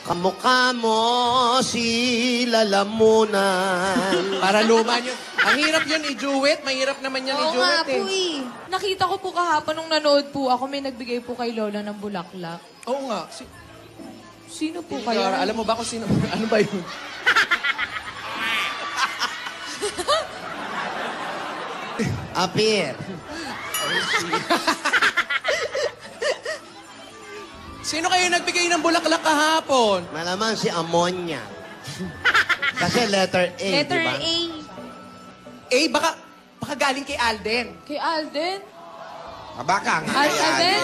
Kamukha mo si Lalamunan. Para luma yun. Ang hirap yun i-duet. Mahirap naman yan Oo i-duet nga po eh. Nakita ko po kahapon nung nanood po ako, may nagbigay po kay Lola ng bulaklak. Oo nga. Sino po kayo? Laura, alam mo ba kung sino? Ano ba yun? Apir. Sino kayo nagbigay ng bulaklak kahapon? Malamang si Amonya. Kasi letter A, Letter di ba? A. Eh, baka galing kay Alden. Kay Alden? Baka nga. Alden?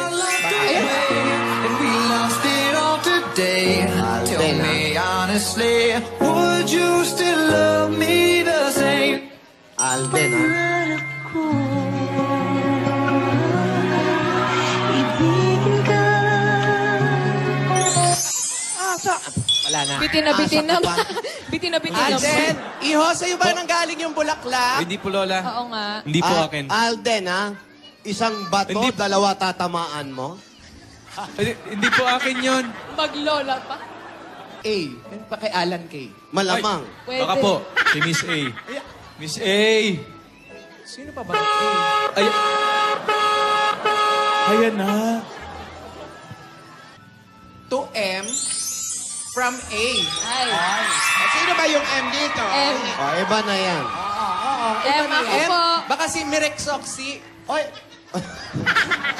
And we lost it all today. Tell Alden, me honestly, would you still love me the same? Alden, ha? Wala na. Bitin na bitin na. Bitin na bitin na. Alden, iho, sa'yo ba nanggaling yung bulaklak? Hindi po, Lola. Oo nga. Hindi po akin. Alden, ha? Isang bato, Hindi- dalawa tatamaan mo? Hindi po akin yun. Maglola pa. A. Yan pa kay Alan K. Malamang. Pwede. Baka po, si Miss A. Miss A! Sino pa ba? A. Ay... Ayan na. To M from A. Ay. Sino ba yung M dito? M. O, iba na yan. M ako M. po. Baka si Mirek Soxy. Oy!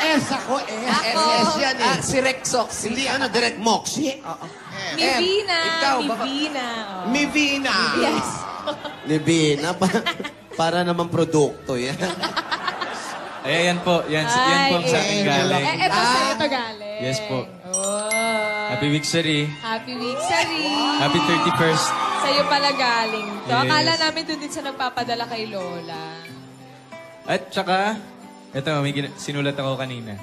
S ako, S. Ako. S yan eh. Si Rex Soxy. Hindi ano, direct Moxie. Mivina. Ikaw, baka- Mivina. Oh. Mivina. Yes. Libina. Para naman produkto yan. Ay, yan po. Yan po ang sa akin galing. Eto sa'yo to galing. Yes po. Oh. Happy Wixery. Happy week, Sari. Happy 31st. Sa'yo pala galing to. Yes. Akala namin doon din sa nagpapadala kay Lola. At saka, ito, may sinulat ako kanina.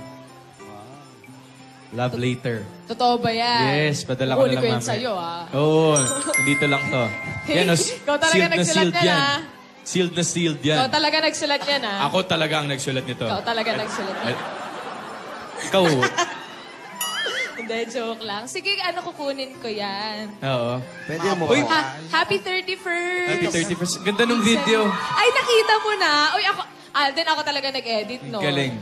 Love later. Totoo ba yan? Yes, padala ko na Huli lang ko yan mamaya. sa'yo, ah. Oo, dito lang to. Yan, Ikaw talaga nagsulat yan, ah. Sealed na sealed yan. Ikaw talaga nagsulat yan, ah. Ako talaga ang nagsulat nito. Ikaw talaga nagsulat yan. Ikaw. Hindi, joke lang. Sige, ano kukunin ko yan. Oo. Pwede mo. Uy! Happy 31st! Happy 31st. Ganda nung video. Ay, nakita mo na. Uy, Alden, ako talaga nag-edit, no? Galing.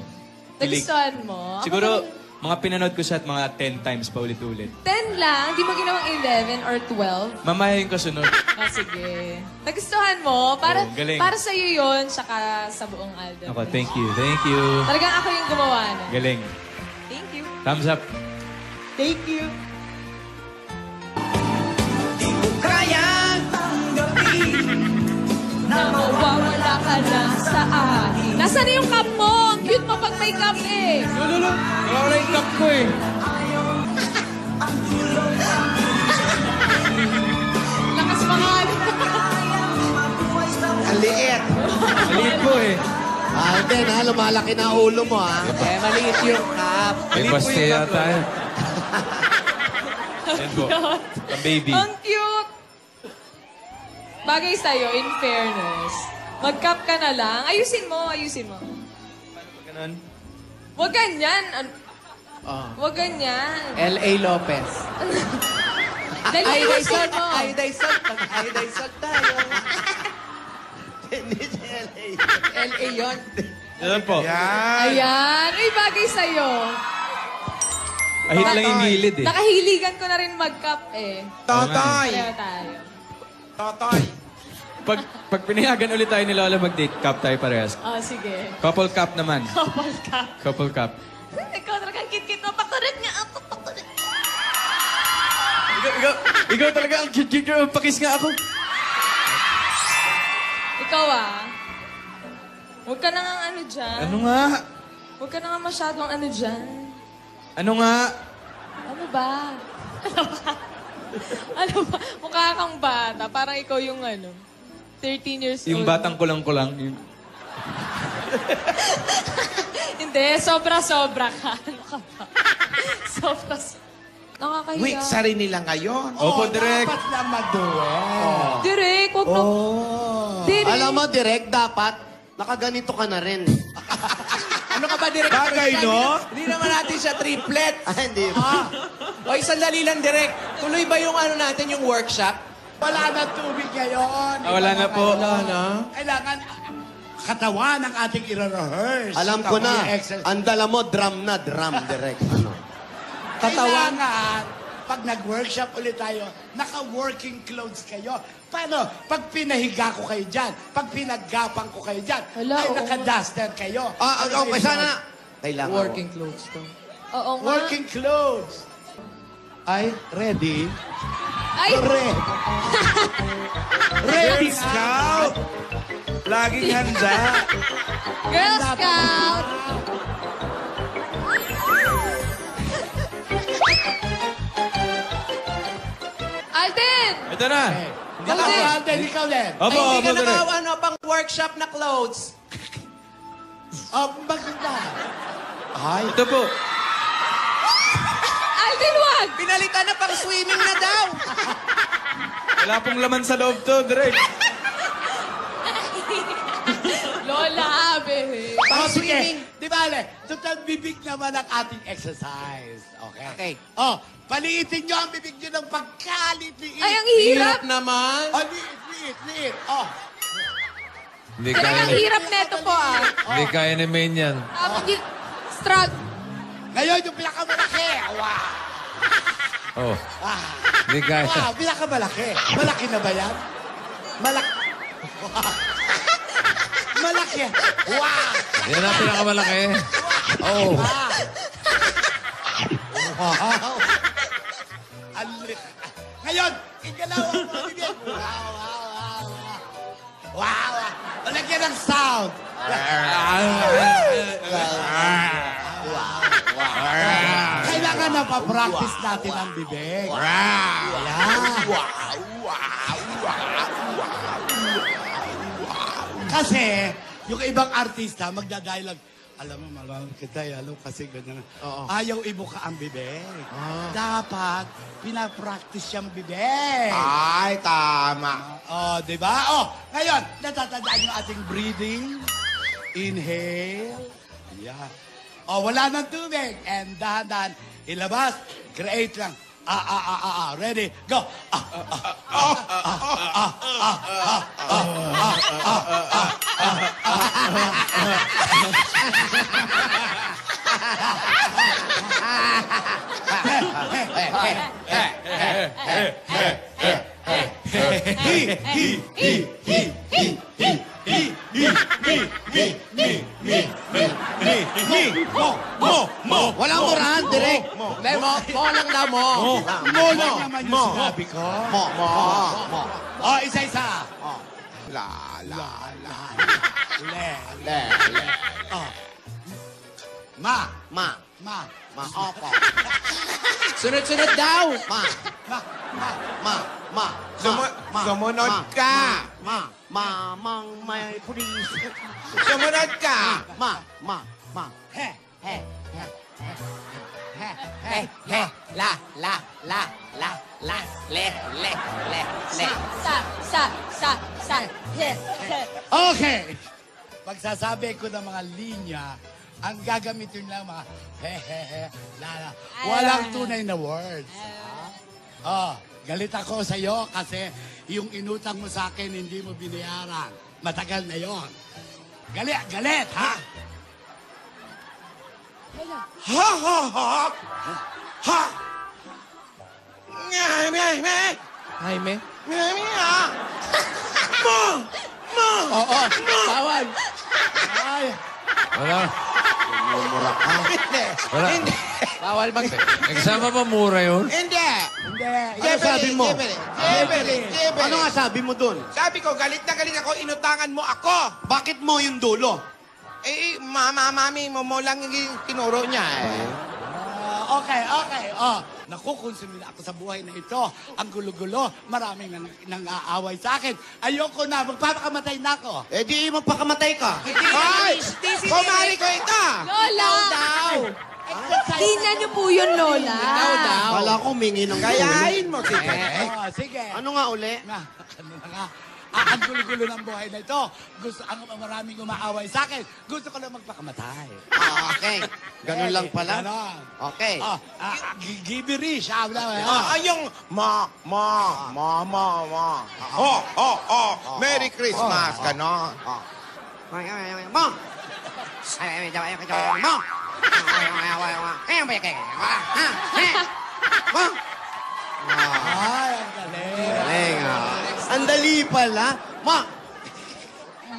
Nagustuhan mo? Ako Siguro, talaga- mga pinanood ko siya at mga 10 times pa ulit-ulit. 10 lang? Di mo ginawang 11 or 12? Mamaya yung kasunod. Ah, sige. Nagustuhan mo? Para, Oo, galing. para sa'yo yun, saka sa buong Alden. Ako, thank you. Thank you. Talagang ako yung gumawa nun. Galing. Thank you. Thumbs up. Thank you. Na mawawala ka na sa akin. Nasaan na yung cup mo? Ang cute mo pag may cup eh. Lolo, wala yung cup ko eh. Lakas mga Ang liit. Maliit ko eh. Alden, ha? Lumalaki na ulo mo, ha? Eh, maliit yung cup. May paste yata yun. Yan po. A baby. Ang cute! Bagay sa'yo, in fairness. Mag-cup ka na lang. Ayusin mo, ayusin mo. Ganun. Huwag ganyan. Oh. Huwag ganyan. L.A. Lopez. Dali, ayusin mo. Iodized salt. Iodized salt tayo. Hindi si LA. L.A. yun. Yan po. Yan. Ayan. Uy, bagay sa'yo. Ahit lang yung gilid eh. Nakahiligan ko na rin mag-cup eh. Totoy. Pareho tayo. Totoy. Pag pinayagan ulit tayo ni Lola mag-date, cup tayo parehas. Oh, sige. Couple cup naman. Couple cup. Couple cup. Ikaw talagang kit-kit mo. Pakulit nga ako. Pakulit. Ikaw talaga ang cute-cute ko. Pakis nga ako. Ikaw ah. Huwag ka na nga ano dyan. Ano nga? Huwag ka na nga masyadong ano dyan. Ano nga? Ano ba? Ano ba? Ano ba? Mukha kang bata. Parang ikaw yung ano, 13 years old. Yung batang kulang-kulang. Hindi, sobra-sobra ka. Ano ka ba? Sobra. Nakakahiya. Week, sarili lang ngayon. Opo, direct. Dapat na maduel. Direk, huwag na. Direk. Alam mo, direct, dapat nakaganito ka na rin. Ano Ano ka ba, Direk? Bagay, no? Hindi naman natin siya triplet. Hindi. O, sandali lang, Direk. Tuloy ba yung ano natin, yung workshop? Wala na tubig ngayon. wala na po. Wala na. Kailangan katawan ang ating i-rehearse. Alam ko na. I-exercise. Ang dala mo, drum na, drum direct. Ano? Katawan. Kailangan, pag nag-workshop ulit tayo, naka-working clothes kayo. Paano? Pag pinahiga ko kayo dyan, pag pinaggapang ko kayo dyan, Hala, ay oo. naka-duster kayo. Okay, sana. Kailangan Working clothes to. Oo nga. Working clothes. Ay, ready? Ay! Red. Ready, Scout! Laging handa. Girl Scout! Alden! Ito na. Ikaw din, Alden, ikaw din. Opo, Ay, hindi opo, ka direct. naka, ano, pang workshop na clothes. Oh, maganda. Ay, Ito po. Alden, wag! Pinalitan na pang swimming na daw. Wala pong laman sa loob to, direct. Lola, bebe. Oh, sige. swimming. Di ba, Ale? Total bibig naman ang ating exercise. Okay? Okay. Oh, paliitin nyo ang bibig nyo ng pagkalit-liit. Ay, ang hirap! naman. Oh, liit. Oh, Hindi Pero kaya, ang hirap neto po ah. hindi kaya ni Maine yan. Struggle. ngayon yung pinakamalaki. Wow. Oh. Hindi kaya. Wow, pinakamalaki. Malaki na ba yan? Malaki. Malaki. Wow. Yan ang pinakamalaki. Oh. Wow. Ngayon, igalaw ang mga bibig. Wow. Malagyan ng sound. Kailangan na pa-practice natin ang bibig. Ayan. Kasi, yung ibang artista, magdadialog, alam mo, malamang kita, alam kasi ganyan. Ayaw ibuka ang bibig. Dapat, pinapractice yung bibig. ay, tama. Oh, di ba? Oh, ngayon, natatandaan yung ating breathing. Inhale. Yeah. Oh, wala ng tubig. And dahan-dahan, ilabas. Create lang. Ready? Go. Walang murahan, direct. Hindi, mo lang daw mo. Mo lang naman yung sinabi ko. Mo. Oh, isa-isa. La. Le. Oh. Ma. Opo. Sunod-sunod daw. Sumunod ka. Mamang may pulis. Sumunod ka. He. La. Sa. Okay. Pagsasabi ko ng mga linya, ang gagamitin lang mga la. Walang tunay na words. Oh, galit ako sa iyo kasi yung inutang mo sa akin hindi mo binayaran. Matagal na yon. Galit, ha? Jaime? Oo. Bawal. Ay, Wala. Wala. Bawal mag... Nagsama ba mura yun? Hindi. hindi. Ano sabi mo? Jebeli. Ano nga sabi mo dun? Sabi ko, galit na galit ako, inutangan mo ako. Bakit mo yung dulo? Mami mo lang yung tinuro niya eh. Okay. Oh, nakukonsume na ako sa buhay na ito. Ang gulo-gulo, maraming nang aaway sa akin. Ayoko na, magpapakamatay na ako. Eh di magpakamatay ka. Ay! Kumari ko ito! Lola! Daw. Tingnan niyo po yun, Lola. Daw. Wala ko humingi ng Gayahin mo, sige. Oh, sige. Ano nga uli? Ano na nga? Ang gulo-gulo ng buhay na ito. Maraming umaaway sa akin. Gusto ko lang magpakamatay. Okay. Ganun lang pala. Ganon. Okay. Gibirish. Yung Merry Christmas, ganon. Mo! Mo! Ay, ang galing. Galing, Ang dali pala. Mo!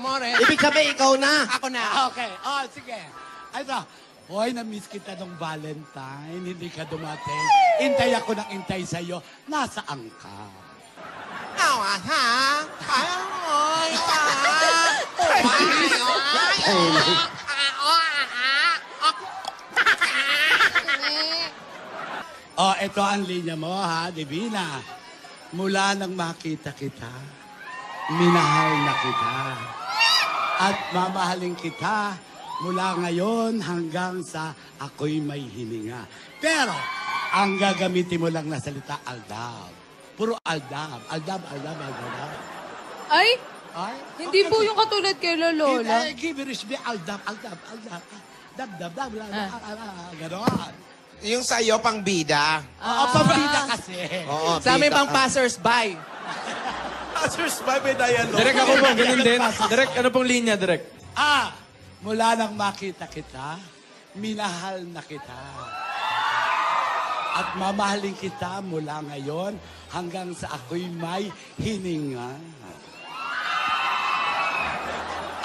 More. Ibig sabihin, ikaw na. Ako na. Okay. Sige. Ito. Hoy, na-miss kita nung Valentine. Hindi ka dumating. Intay ako ng intay sa'yo. Nasaan ka? Awa, ha? Ito ang linya mo, ha, Divina. Mula nang makita kita, minahal na kita. At mamahalin kita mula ngayon hanggang sa ako'y may hininga. Pero, ang gagamitin mo lang na salita, aldab. Puro aldab. Aldab. Ay, Ay? hindi po yung katulad kay Lola. Gibirish be aldab. Dab. Ganon. Yung sa'yo, pang bida. Pambida kasi. Oo, Sa amin bida pang ka. passers-by. Direk ako po, ganun din. Direk, ano pong linya, Direk? Mula nang makita kita, minahal na kita. At mamahalin kita mula ngayon hanggang sa ako'y may hininga.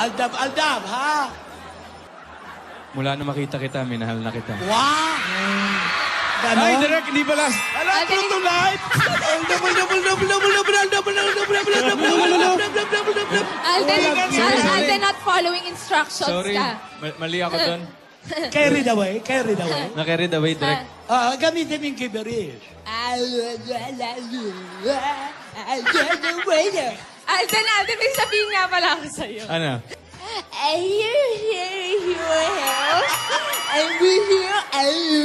Aldab, ha? Mula na makita kita, minahal na kita. Wow! Ganon? Ay, Direk, hindi pala. Alden, Alden not following instructions Sorry, ka. mali ako doon. Carried away. Na-carried away, Direk. Gamitin mo yung gibirish. Alden, may sabihin nga pala ako sa'yo. Ano?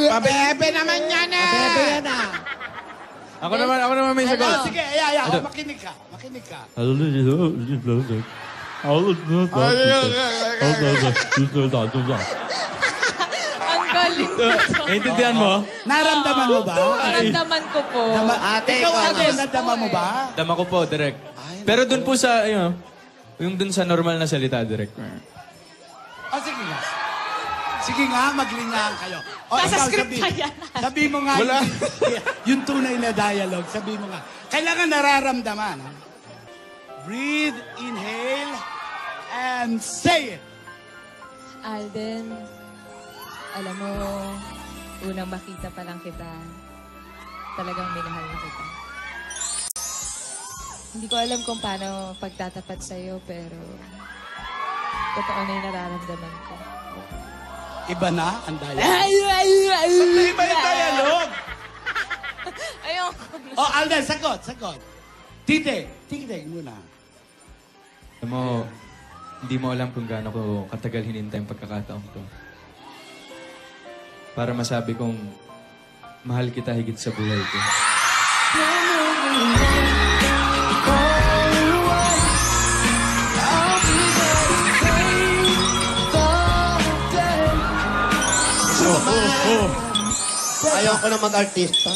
Pabebe naman yan Ako naman may sagot. Sige, makinig ka. Ang galing nito. Naintindihan mo? Naramdaman mo ba? Naramdaman ko po. Ate, Ikaw, ikaw ate, na. nadama mo ba? Dama ko po, Direk. Pero dun po sa, yung dun sa normal na salita, Direk. Sige nga, maglingahan kayo. Nasa ikaw, script pa yan. Sabi mo nga, yung tunay na dialogue, sabi mo nga. Kailangan nararamdaman. Ha? Breathe, inhale, and say it. Alden, alam mo, unang makita pa lang kita, talagang minahal na kita. Hindi ko alam kung paano pagtatapat sa'yo, pero totoo na yung nararamdaman ko. Iba na ang dialogue. Iba yung dialogue. Ayoko. Alden, sagot. Titig muna. Alam mo, hindi mo alam kung gaano ko katagal hinintay ang pagkakataon ko. Para masabi kong mahal kita higit sa buhay ko. Ayaw ko na mag-artista.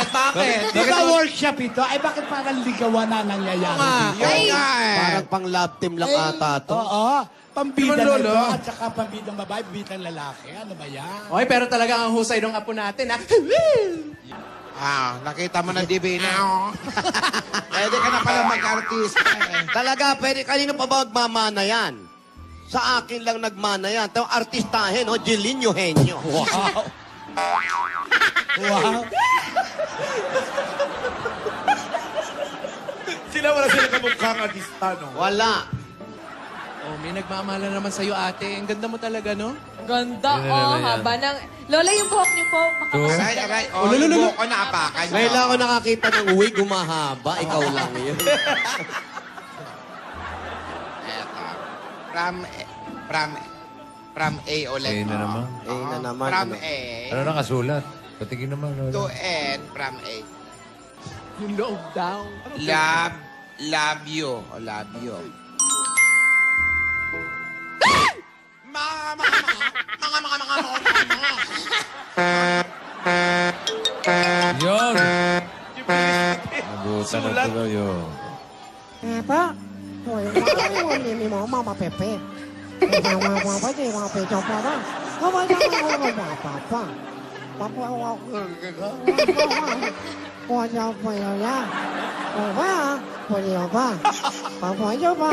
Bakit? Di ba workshop ito? Ay, bakit parang ligawan na nangyayari dito? Ay, Parang pang love team lang ata to. Oo. Pambida Naman, na Lolo. ito at saka pambidang babae, bidang lalaki. Ano ba yan? Okay, pero talagang ang husay ng apo natin, ha? Nakita mo na, Divina. Pwede ka na pala mag-artista. Talaga, pwede. Kanino pa ba magmamana yan? Sa akin lang nagmana yan. Ito, artistahin, Jeline Eugenio. Wow. Wala sila kamukhang artista, no? Wala. Oh, may nagmamahala naman sa'yo, ate. Ang ganda mo talaga, no? ganda. Haba ng... Lola, yung buhok niyo po. Aray. Yung buhok ko naapakan nyo. Ngayon lang ako nakakita ng wig humahaba. Ikaw lang yun. Eto. From A ulit. A na naman. Eh, na naman. From ano. A Ano nakasulat? Patingin naman. to N from A. Yung loob daw. Love Labio. O, labio. Yun. Nabutan na tuloy yun. Apa? Ini mau mama Pepe. Mama Papa di mama Pepe apa? Apa jangan ngomong apa-apa. Papa Wajah apa ya? Apa? Pwede ba? Papa ba?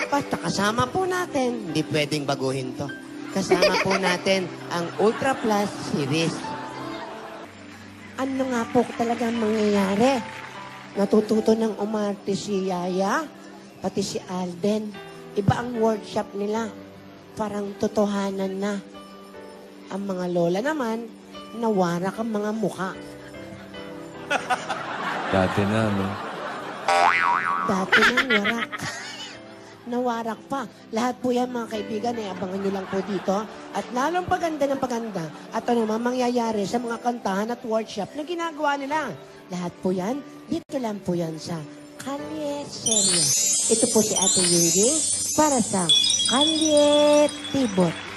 Basta kasama po natin. Hindi pwedeng baguhin to. Kasama po natin ang Ultra Plus series. Ano nga po talagang mangyayari? Natututo ng umarte si Yaya, pati si Alden. Iba ang workshop nila. Parang totohanan na. Ang mga lola naman, nawarak ang mga muka. Dati na, no? Dati nang warak. Nawarak pa. Lahat po yan, mga kaibigan, abangan nyo lang po dito. At lalong paganda ng paganda at ano man mangyayari sa mga kantahan at workshop na ginagawa nila. Lahat po yan, dito lang po yan sa Kalye Serye. Ito po si Ate Yinging para sa Kalye Tibot.